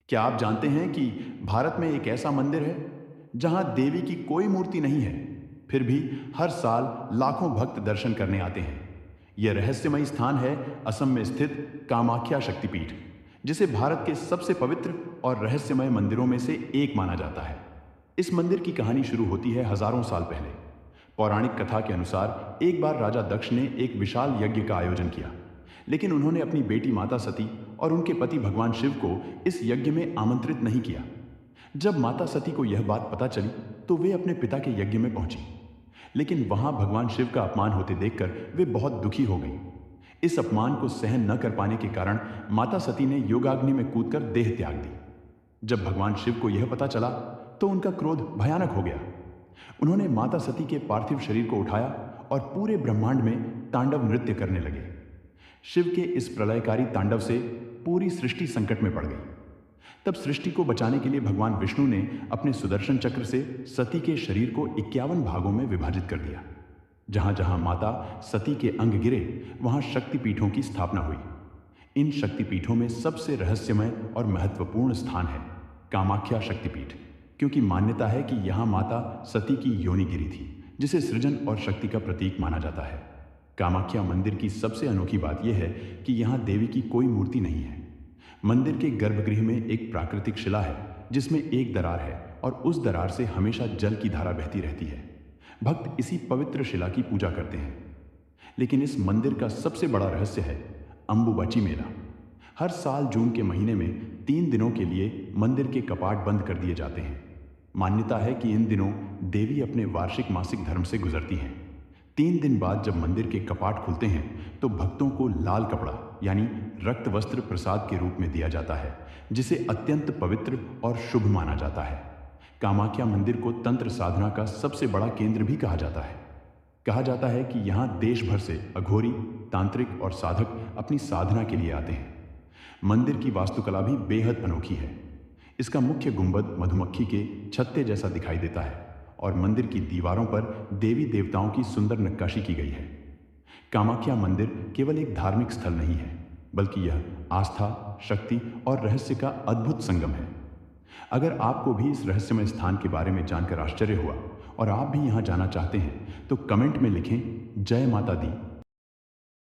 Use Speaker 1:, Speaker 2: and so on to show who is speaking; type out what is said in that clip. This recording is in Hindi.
Speaker 1: क्या आप जानते हैं कि भारत में एक ऐसा मंदिर है जहां देवी की कोई मूर्ति नहीं है, फिर भी हर साल लाखों भक्त दर्शन करने आते हैं। यह रहस्यमयी स्थान है असम में स्थित कामाख्या शक्तिपीठ, जिसे भारत के सबसे पवित्र और रहस्यमय मंदिरों में से एक माना जाता है। इस मंदिर की कहानी शुरू होती है हजारों साल पहले। पौराणिक कथा के अनुसार एक बार राजा दक्ष ने एक विशाल यज्ञ का आयोजन किया, लेकिन उन्होंने अपनी बेटी माता सती और उनके पति भगवान शिव को इस यज्ञ में आमंत्रित नहीं किया। जब माता सती को यह बात पता चली तो वे अपने पिता के यज्ञ में पहुंची, लेकिन वहां भगवान शिव का अपमान होते देखकर वे बहुत दुखी हो गईं। इस अपमान को सहन न कर पाने के कारण माता सती ने योगाग्नि में कूदकर देह त्याग दी। जब भगवान शिव को यह पता चला तो उनका क्रोध भयानक हो गया। उन्होंने माता सती के पार्थिव शरीर को उठाया और पूरे ब्रह्मांड में तांडव नृत्य करने लगे। शिव के इस प्रलयकारी तांडव से पूरी सृष्टि संकट में पड़ गई। तब सृष्टि को बचाने के लिए भगवान विष्णु ने अपने सुदर्शन चक्र से सती के शरीर को 51 भागों में विभाजित कर दिया। जहां जहां माता सती के अंग गिरे वहां शक्तिपीठों की स्थापना हुई। इन शक्तिपीठों में सबसे रहस्यमय और महत्वपूर्ण स्थान है कामाख्या शक्तिपीठ, क्योंकि मान्यता है कि यहां माता सती की योनि गिरी थी, जिसे सृजन और शक्ति का प्रतीक माना जाता है। कामाख्या मंदिर की सबसे अनोखी बात यह है कि यहाँ देवी की कोई मूर्ति नहीं है। मंदिर के गर्भगृह में एक प्राकृतिक शिला है जिसमें एक दरार है और उस दरार से हमेशा जल की धारा बहती रहती है। भक्त इसी पवित्र शिला की पूजा करते हैं। लेकिन इस मंदिर का सबसे बड़ा रहस्य है अंबुबाची मेला। हर साल जून के महीने में 3 दिनों के लिए मंदिर के कपाट बंद कर दिए जाते हैं। मान्यता है कि इन दिनों देवी अपने वार्षिक मासिक धर्म से गुजरती हैं। 3 दिन बाद जब मंदिर के कपाट खुलते हैं तो भक्तों को लाल कपड़ा यानी रक्त वस्त्र प्रसाद के रूप में दिया जाता है, जिसे अत्यंत पवित्र और शुभ माना जाता है। कामाख्या मंदिर को तंत्र साधना का सबसे बड़ा केंद्र भी कहा जाता है। कहा जाता है कि यहाँ देश भर से अघोरी, तांत्रिक और साधक अपनी साधना के लिए आते हैं। मंदिर की वास्तुकला भी बेहद अनोखी है। इसका मुख्य गुंबद मधुमक्खी के छत्ते जैसा दिखाई देता है और मंदिर की दीवारों पर देवी देवताओं की सुंदर नक्काशी की गई है। कामाख्या मंदिर केवल एक धार्मिक स्थल नहीं है, बल्कि यह आस्था, शक्ति और रहस्य का अद्भुत संगम है। अगर आपको भी इस रहस्यमय स्थान के बारे में जानकर आश्चर्य हुआ और आप भी यहाँ जाना चाहते हैं तो कमेंट में लिखें जय माता दी